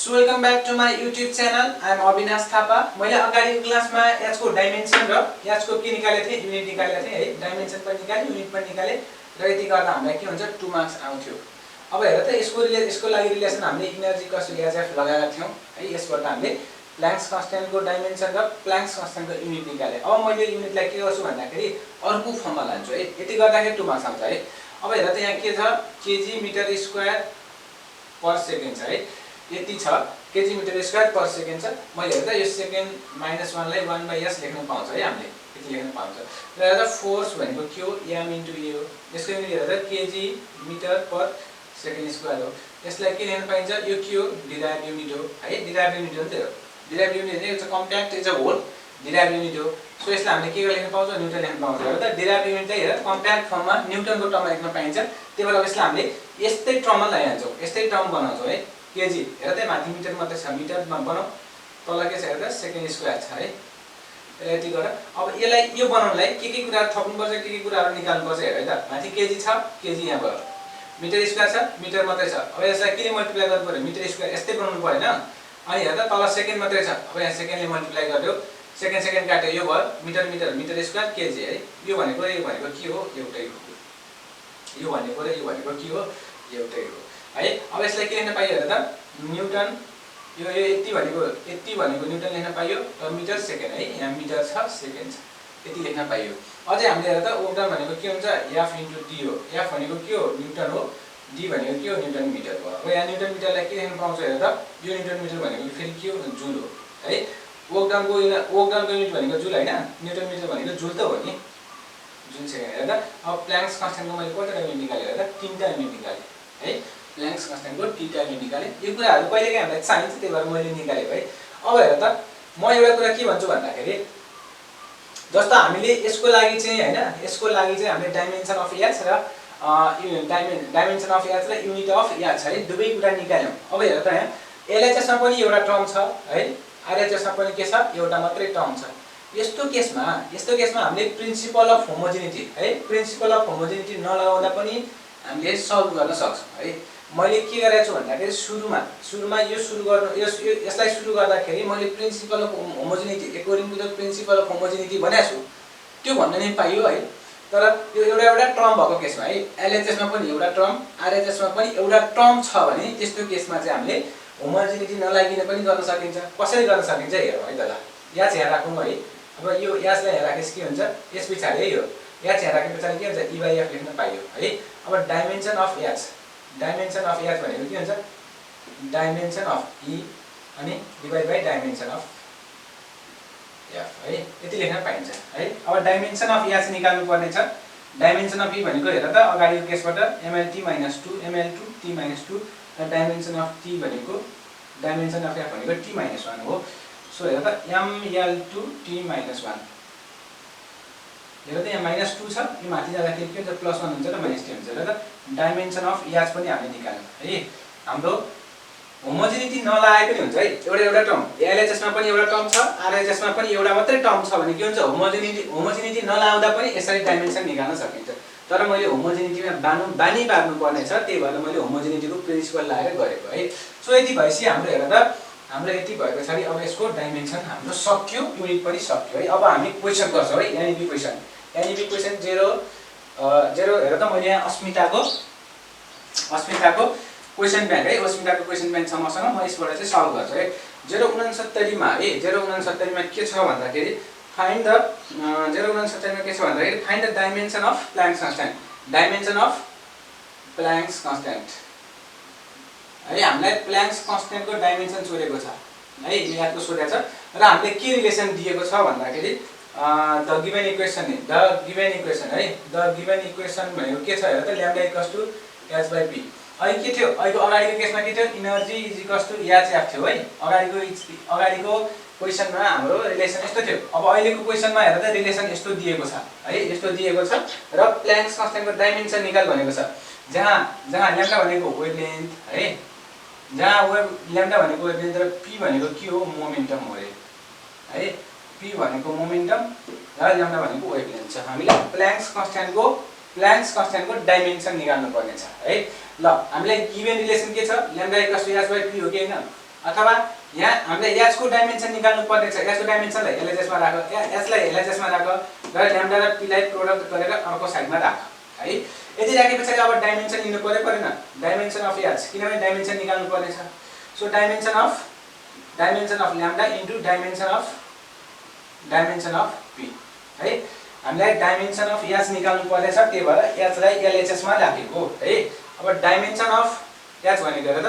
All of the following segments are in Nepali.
So welcome back to my YouTube channel. I am Avinash Thapa. मैले अगाडिको क्लासमा h को डाइमेन्सन र h को के निकालेको थिए युनिट निकालेको थिए है डाइमेन्सन पनि निकाले युनिट पनि निकाले र यति गर्दा हामीलाई के हुन्छ 2 मार्क्स आउँथ्यो। अब हेर त यसको लागि रिलेसन हामीले एनर्जी कस्ट एफ लगाएका थियौ है यसबाट हामीले प्लाङ्क्स कन्स्ट्यान्ट को डाइमेन्सन र प्लाङ्क्स कन्स्ट्यान्ट को युनिट निकाले। अब मैले युनिटलाई के गर्छु भन्दाखेरि अर्को फर्ममा लान्छु है यति गर्दाखेरि 2 मार्क्स आउँछ है। अब हेर त यहाँ के छ kg metre square per second छ है यति छ kg metre square per second छ। मैले हेर्दा यो सेकेन्ड -1 लाई 1/s लेख्न पाउँछ है हामीले यति लेख्न पाउँछ। र हेर्दा फोर्स भनेको के हो m * a हो। यसको युनिट हेर्दा kg metre per second square हो। यसलाई के लेख्न पाइन्छ यो के हो डिराइभ युनिट हो है डिराइभ युनिट हो नि त डिराइभ युनिट चाहिँ it's a compact is a whole derive unit हो। सो यसलाई हामीले के लेख्न पाउँछ न्युटन लेख्न पाउँछ। हेर्दा डिराइभ युनिट चाहिँ हेर कम्प्याक्ट फर्ममा न्युटनको टर्ममा लेख्न पाइन्छ। त्यही भएर यसलाई हामीले यस्तै टर्ममा ल्याइहाल्छौँ यस्तै टर्म बनाउँछौँ है केजी हेर त माथि मिटर मात्रै छ मिटरमा बनाऊ तल के छ हेर्दा सेकेन्ड स्क्वायर छ है यति गर। अब यसलाई यो बनाउनलाई के कुराहरु थप्नुपर्छ के कुराहरु निकाल्नुपर्छ हेर है त माथि केजी छ केजी यहाँ भयो मिटर स्क्वायर छ मिटर मात्रै छ। अब यसलाई के मल्टिप्लाई गर्नु पर्यो मिटर स्क्वायर यस्तै बनाउनु पर्दैन। अनि हेर्दा तल सेकेन्ड मात्रै छ अब यहाँ सेकेन्डले मल्टिप्लाई गर्यो सेकेन्ड काट्यो यो भयो metre metre metre square kg है यो भनेको के हो एउटै हो यो भनेको र यो भनेको के हो एउटै हो है। अब यसलाई के लेख्न पाइयो हेर त न्युटन यो यति भनेको न्युटन लेख्न पाइयो र मिटर सेकेन्ड है यहाँ मिटर छ सेकेन्ड छ यति लेख्न पाइयो। अझै हामीले हेर त वर्क डन भनेको के हुन्छ f * d हो। f भनेको के हो न्युटन हो d भनेको के हो न्युटन मिटर हो। अब यहाँ न्युटन मिटरलाई के लेख्न पाउँछ हेर त यो न्युटन मिटर भनेको फेरि के हो जुल हो है। वर्क डनको युनिट भनेको जुल हैन न्युटन मिटर भनेको जुल त हो नि जुल सेकेन्ड हेर त। अब प्लाङ्क्स कन्स्ट्यान्टको मैले कतिवटा युनिट निकाले हेर त 3टा युनिट निकाले है प्लाङ्क्स कन्स्ट्यान्टको 3टा युनिट निकाले। यो कुराहरु कहिलेकाहीँ हामीलाई चाहिन्छ त्यही भएर मैले निकालेको है। अब हेर त म एउटा कुरा के भन्छु भन्दाखेरि जस्तो हामीले यसको लागि चाहिँ हैन यसको लागि चाहिँ हामीले डाइमेन्सन अफ h र डाइमेन्सन अफ h र युनिट अफ h है दुवै कुरा निकाल्यौं। अब हेर त यहाँ LHS मा पनि एउटा टर्म छ है RHS मा पनि के छ एउटा मात्रै टर्म छ। यस्तो केसमा हामीले प्रिन्सिपल अफ होमोजेनिटी है प्रिन्सिपल अफ होमोजेनिटी नलगाउँदा पनि हामीले सल्भ गर्न सक्छौं है। मैले के गरेको छु भन्दाखेरि सुरुमा यो यसलाई सुरु गर्दाखेरि मैले principle of homogeneity according to the principle of homogeneity भनेको छु त्यो भन्न नै पाइयो है। तर यो एउटा टर्म भएको केसमा है LHS मा पनि एउटा टर्म RHS मा पनि एउटा टर्म छ भने त्यस्तो केसमा चाहिँ हामीले होमोजेनिटी नलागिन पनि गर्न सकिन्छ। कसरी गर्न सकिन्छ हेरौँ है त ल यहाँ चाहिँ राखौँ है। अब यो यसलाई राखेस के हुन्छ यस पछाडी है यो यहाँ चाहिँ राखे पछाडी के हुन्छ E/F लेख्न पाइयो है। अब डाइमेन्सन अफ h भनेको के हुन्छ डाइमेन्सन अफ E अनि divide by dimension of f है यति लेख्न पाइन्छ है। अब डाइमेन्सन अफ h निकाल्नु पर्ने छ। डाइमेन्सन अफ E भनेको हेर त अगाडिको केसबाट mlt - 2 ml2 t - 2 र डाइमेन्सन अफ t भनेको डाइमेन्सन अफ f भनेको t - 1 हो। सो हेर त ml2 t - 1 हेर त यहाँ -2 छ यो माथि जाँदाखेरि के हुन्छ +1 हुन्छ र -t हुन्छ। हेर त डाइमेन्सन अफ h पनि हामीले निकाल्यौं है। हाम्रो होमोजेनिटी नलागे पनि हुन्छ है एउटा टर्म LHS मा पनि एउटा टर्म छ RHS मा पनि एउटा मात्रै टर्म छ भने के हुन्छ होमोजेनिटी नलाउँदा पनि यसरी डाइमेन्सन निकाल्न सकिन्छ। तर मैले होमोजेनिटीमा बानी पार्नु पर्ने छ त्यही भएर मैले होमोजेनिटीको प्रिन्सिपल लगाएर गरेको है। सो यति भएपछि हाम्रो हेर त हाम्रो यति भएपछि अब यसको डाइमेन्सन हाम्रो सक्यो युनिट पनि सक्यो है। अब हामी क्वेशन गर्छौं है एनईबी क्वेशन 0 हेर त मैले यहाँ अस्मिताको क्वेशन ब्याङ्क है अस्मिताको क्वेशन ब्याङ्क छ मसँग म यसबाट चाहिँ सल्भ गर्छु है। 069 मा है 069 मा के छ भन्दाखेरि फाइन्ड द 069 मा के छ भन्दाखेरि find the dimension of Planck's constant dimension of Planck's constant है। हामीलाई प्लाङ्क्स कन्स्ट्यान्टको डाइमेन्सन सोधेको छ है यादको सोधेको छ र हामीले के रिलेसन दिएको छ भन्दाखेरि द गिवन इक्वेसन है द गिवन इक्वेसन भनेको के छ हेर त लैम्डा = h/p। अहिले के थियो अहिलेको अगाडिको केसमा के थियो एनर्जी = hf थियो है। अगाडिको क्वेशनमा हाम्रो रिलेसन यस्तो थियो। अब अहिलेको क्वेशनमा हेर त रिलेसन यस्तो दिएको छ है यस्तो दिएको छ र प्लाङ्क्स कन्स्ट्यान्टको डाइमेन्सन निकाल भनेको छ। जहाँ ल्याम्डा भनेको वेभलेन्थ है जहाँ ल्याम्डा भनेको वेभलेन्थ र p भनेको के हो मोमेन्टम हो रे है p भनेको मोमेन्टम र ल्याम्डा भनेको वेभलेन्थ छ। हामीले प्लाङ्क्स कन्स्ट्यान्टको डाइमेन्सन निकाल्नु पर्ने छ है। ल हामीलाई गिवन रिलेसन के छ लैम्डा = h/p हो कि हैन अथवा यहाँ हामीले h को डाइमेन्सन निकाल्नु पर्ने छ। h को डाइमेन्सनलाई LHS मा राख, h लाई LHS मा राख र ल्याम्डा र p लाई प्रोडक्ट गरेर अर्को साइडमा राख है। यति राखेपछि अब डाइमेन्सन लिनु पर्यो परेन? डाइमेन्सन अफ h, किनभने डाइमेन्सन निकाल्नु पर्ने छ। So dimension of lambda into dimension of p है। हामीलाई डाइमेन्सन अफ h निकाल्नु पर्नेछ, त्यही भएर h लाई LHS मा राखेको है। अब डाइमेन्सन अफ h भनेको हेर त,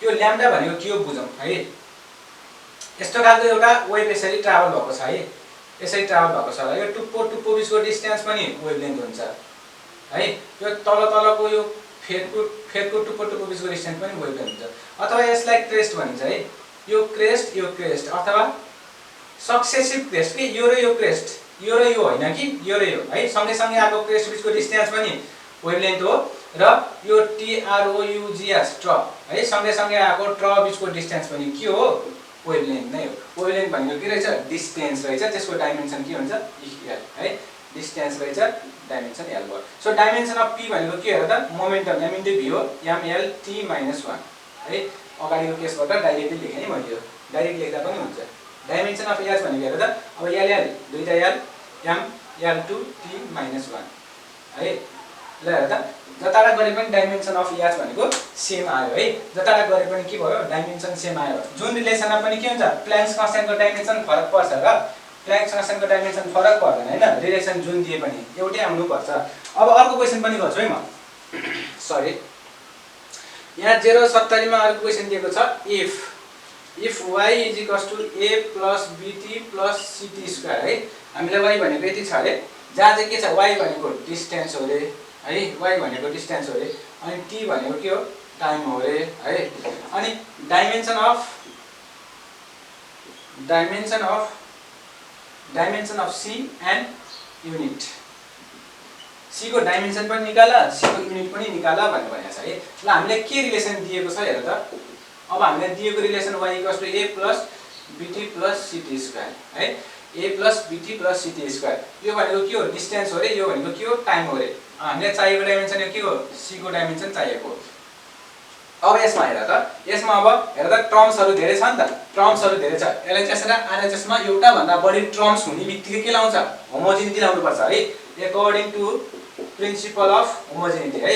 यो ल्याम्डा भनेको के हो बुझौँ है। यस्तो खालको एउटा वेभ यसरी ट्राभल भएको छ है, यसरी ट्राभल भएको छ। यो टुप्पो बिचको डिस्टेन्स पनि वेभलेन्थ हुन्छ है। यो तलको यो फेदको टुप्पो बिचको डिस्टेन्स पनि वेभलेन्थ हुन्छ। अथवा यसलाई क्रेस्ट भनिन्छ है। यो क्रेस्ट अथवा सक्सेसिभ क्रेस्ट के, यो र यो क्रेस्ट, यो र यो होइन कि यो र यो है, सँगै आएको क्रेस्ट बिचको डिस्टेन्स पनि वेभलेन्थ हो। र यो TROUGS ट्र है, सँगै आएको ट्र बिचको डिस्टेन्स पनि के हो? वेभलेन्थ नै हो। वेभलेन्थ भनेको के रहेछ? डिस्टेन्स रहेछ, त्यसको डाइमेन्सन के हुन्छ? L है। डिस्टेन्स रहेछ, डाइमेन्सन L भयो। सो डाइमेन्सन अफ p भनेको के हेर त, मोमेन्टम m इन्टु v हो, mlt - 1 है। अगाडिको केसबाट डाइरेक्टली लेखेँ है मैले, यो डाइरेक्ट लेख्दा पनि हुन्छ। डाइमेन्सन अफ h भनेको हेर त, अब L दुईटा L m L2 t - 1 है। ल हेर त, जताबाट गरे पनि डाइमेन्सन अफ h भनेको सेम आयो है। जताबाट गरे पनि के भयो? डाइमेन्सन सेम आयो। जुन रिलेसनमा पनि के हुन्छ? प्ल्याङ्क्स कन्स्ट्यान्टको डाइमेन्सन फरक पर्छ र प्ल्याङ्क्स कन्स्ट्यान्टको डाइमेन्सन फरक पर्दैन हैन। रिलेसन जुन दिए पनि एउटै आउनु पर्छ। अब अर्को क्वेशन पनि गर्छु है म। सरी, यहाँ 070 मा अर्को क्वेशन दिएको छ, if y = a + bt + ct² है। हामीलाई y भनेको यति छ अरे, जहाँ चाहिँ के छ? y भनेको डिस्टेन्स हो रे है, y भनेको डिस्टेन्स हो रे, अनि t भनेको के हो? टाइम हो रे है। अनि dimension of c and unit, c को डाइमेन्सन पनि निकाल, c को युनिट पनि निकाल भनेर भनेको छ है। ल हामीले के रिलेसन दिएको छ हेर त। अब हामीले दिएको relation y = a + bt + ct² है। a + bt + ct², यो भनेको के हो? डिस्टेन्स हो रे, यो भनेको के हो? टाइम हो रे। हामीले चाहिएको डाइमेन्सन यो के हो? c को डाइमेन्सन चाहिएको। अब यसमा हेर त, यसमा अब हेर त, टर्म्सहरु धेरै छ नि त, टर्म्सहरु धेरै छ। LHS र RHS मा एउटा भन्दा बढी टर्म्स हुने बित्तिकै के लाउँछ? होमोजेनिटी लाउनु पर्छ है। According to principle of homogeneity है।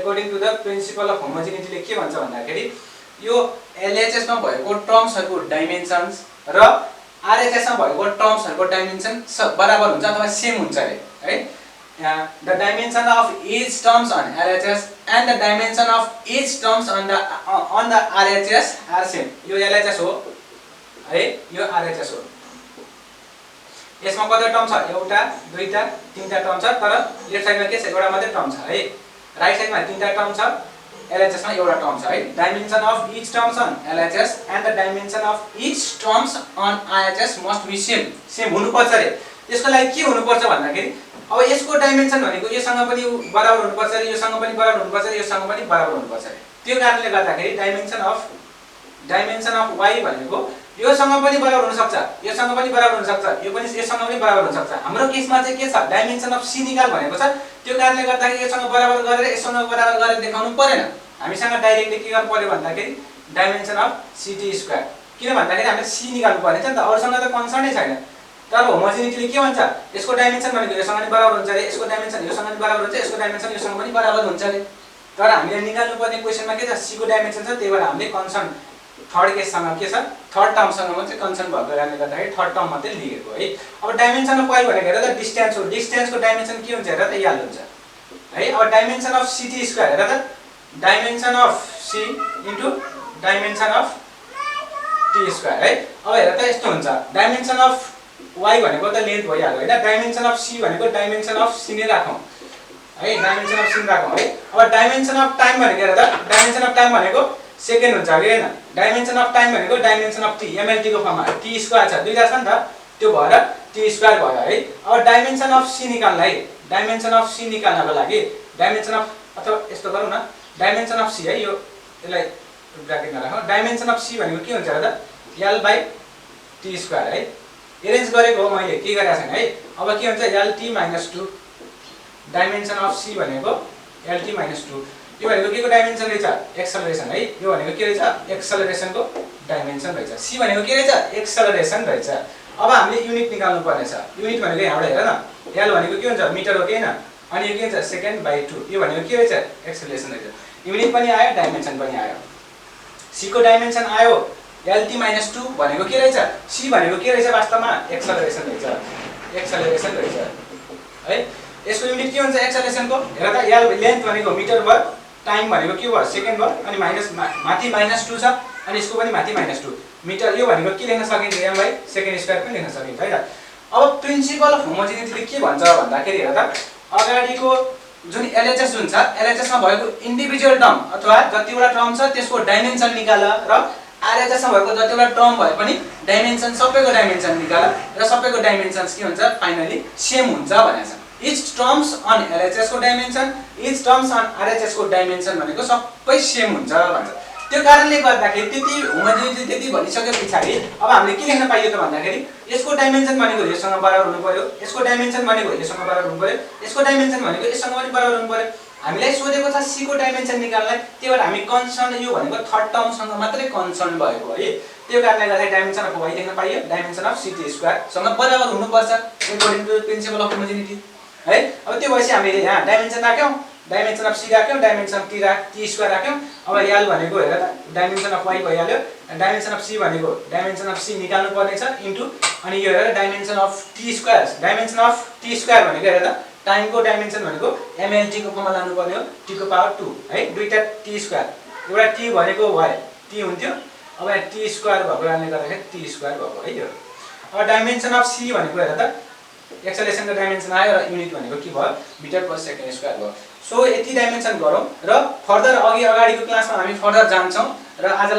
According to the principle of homogeneity ले के भन्छ भन्दाखेरि यो LHS मा भएको टर्म्सहरुको डाइमेन्सन्स र RHS मा भएको टर्म्सहरुको डाइमेन्सन बराबर हुन्छ अथवा सेम हुन्छ है। The dimension of each terms on LHS and the dimension of each terms on the RHS are same. यो LHS हो है, यो RHS हो। यसमा कति टर्म छ? एउटा, दुईटा, तीनटा टर्म छ, तर लेफ्ट साइडमा के छ? एउटा मात्रै टर्म छ है। राइट साइडमा तीनटा टर्म छ, LHS मा एउटा टर्म छ है। Dimension of each terms on LHS and the dimension of each terms on RHS must be same. Same हुनुपर्छ रे। यसको लागि के हुनुपर्छ भन्दाखेरि अब यसको डाइमेन्सन भनेको योसँग पनि बराबर हुनुपर्छ रे, योसँग पनि बराबर हुनुपर्छ रे, योसँग पनि बराबर हुनुपर्छ रे। त्यो कारणले गर्दाखेरि डाइमेन्सन अफ y भनेको योसँग पनि बराबर हुन सक्छ, योसँग पनि बराबर हुन सक्छ, यो पनि यससँग पनि बराबर हुन सक्छ। हाम्रो केसमा चाहिँ के छ? डाइमेन्सन अफ c निकाल भनेको छ। त्यो कारणले गर्दाखेरि योसँग बराबर गरेर यससँग बराबर गरेर देखाउनु परेन। हामीसँग डाइरेक्टली के गर्नु पर्यो भन्दाखेरि डाइमेन्सन अफ ct², किन भन्दाखेरि हामीले c निकाल्नु पर्ने छ नि त, अरुसँग त कन्सर्नै छैन। तर होमोजेनिटीले के भन्छ? यसको डाइमेन्सन भनेको योसँग पनि बराबर हुन्छ रे, यसको डाइमेन्सन योसँग पनि बराबर हुन्छ, यसको डाइमेन्सन योसँग पनि बराबर हुन्छ रे। तर हामीले निकाल्नु पर्ने क्वेशनमा के छ? c को डाइमेन्सन छ, त्यही भएर हामीले कन्सर्न थर्ड केससँग के छ? थर्ड टर्मसँग मात्रै कन्सर्न भएको कारणले गर्दाखेरि थर्ड टर्म मात्रै लिएको है। अब डाइमेन्सन अफ y भनेको हेर त, डिस्टेन्स हो। डिस्टेन्सको डाइमेन्सन के हुन्छ हेर त? l हुन्छ है। अब डाइमेन्सन अफ ct² हेर त, dimension of c into dimension of t² है। अब हेर त, यस्तो हुन्छ, डाइमेन्सन अफ y भनेको त लेन्थ भइहाल्यो हैन। डाइमेन्सन अफ c भनेको डाइमेन्सन अफ c नै राखौं है, डाइमेन्सन अफ c राखौं है। अब डाइमेन्सन अफ टाइम भनेको हेर त, डाइमेन्सन अफ टाइम भनेको सेकेन्ड हुन्छ कि हैन। डाइमेन्सन अफ टाइम भनेको डाइमेन्सन अफ t, mlt को फर्ममा t² छ, दुईटा छ नि त, त्यो भएर t² भयो है। अब डाइमेन्सन अफ c निकाल्नलाई, डाइमेन्सन अफ c निकाल्नको लागि डाइमेन्सन अफ, अथवा यस्तो गरौँ न, डाइमेन्सन अफ c है, यो यसलाई ब्र्याकेटमा राखौं। डाइमेन्सन अफ c भनेको के हुन्छ हेर त? l/t² है। एरेन्ज गरेको हो मैले, के गरेको छैन है। अब के हुन्छ? lt - 2, डाइमेन्सन अफ c भनेको lt - 2। यो भनेको के को डाइमेन्सन रहेछ एक्सेलरेसन है यो भनेको के रहेछ एक्सेलरेसनको डाइमेन्सन रहेछ सी भनेको के रहेछ एक्सेलरेसन रहेछ अब हामीले युनिट निकाल्नु पर्नेछ युनिट भनेको यहाँबाट हेर न एल भनेको के हुन्छ मिटर हो के हैन अनि यो के हुन्छ सेकेन्ड/2 यो भनेको के रहेछ एक्सेलरेसन रहेछ युनिट पनि आयो डाइमेन्सन पनि आयो सी को डाइमेन्सन आयो lt - 2 भनेको के रहेछ सी भनेको के रहेछ वास्तवमा एक्सेलरेसन रहेछ है यसको युनिट के हुन्छ एक्सेलरेसनको हेर त एल लेन्थ भनेको मिटर भयो टाइम भनेको के भयो सेकेन्ड भयो अनि माथि -2 छ अनि यसको पनि माथि -2 मिटर यो भनेको के लेख्न सकिन्छ m / सेकेन्ड स्क्वायर पनि लेख्न सकिन्छ है त अब प्रिन्सिपल अफ होमोजेनिटीले के भन्छ भन्दाखेरि हेर त अगाडिको जुन LHS जुन छ LHS मा भएको इन्डिभिजुअल टर्म अथवा जतिवटा टर्म छ त्यसको डाइमेन्सन निकाल र RHS मा भएको जतिवटा टर्म भए पनि डाइमेन्सन सबैको डाइमेन्सन निकाल र सबैको डाइमेन्सन्स के हुन्छ फाइनली सेम हुन्छ भनेको छ each terms on LHS को dimension each terms on RHS को डाइमेन्सन भनेको सबै सेम हुन्छ भन्छ त्यो कारणले गर्दाखेरि त्यति होमोजेनिटी त्यति भनिसके पछाडी अब हामीले के लेख्न पाइयो त भन्दाखेरि यसको डाइमेन्सन भनेको यससँग बराबर हुनु पर्यो यसको डाइमेन्सन भनेको यससँग बराबर हुनु पर्यो यसको डाइमेन्सन भनेको यससँग पनि बराबर हुनु पर्यो हामीलाई सोधेको छ सी को डाइमेन्सन निकाल्नलाई त्यही भएर हामी कन्सर्न यो भनेको थर्ड टर्मसँग मात्रै कन्सर्न भएको है त्यो कारणले गर्दा डाइमेन्सन अफ y लेख्न पाइयो डाइमेन्सन अफ ct स्क्वायर सँग बराबर हुनुपर्छ according to principle of homogeneity है अब त्यो भएपछि हामीले यहाँ डाइमेन्सन राख्यौं डाइमेन्सन अफ c राख्यौं डाइमेन्सन अफ t स्क्वायर राख्यौं अब l भनेको हेर त डाइमेन्सन अफ y भइहाल्यो डाइमेन्सन अफ c भनेको डाइमेन्सन अफ c निकाल्नु पर्ने छ इन्टु अनि यो हेर dimension of t square dimension of t square भनेको हेर त टाइमको डाइमेन्सन भनेको mlt को फर्मुला लानु पर्यो t को पावर 2 है दुईटा t स्क्वायर एउटा t भनेको y t हुन्थ्यो अब यहाँ t स्क्वायर भएको कारणले गर्दाखेरि t स्क्वायर भएको है यो अब डाइमेन्सन अफ c भनेको हेर त एक्सेलरेसनको डाइमेन्सन आयो र युनिट भनेको के भयो मिटर पर सेकेन्ड स्क्वायर भयो सो यति डाइमेन्सन गरौँ र फर्दर अगाडिको क्लासमा हामी फर्दर जान्छौं र आज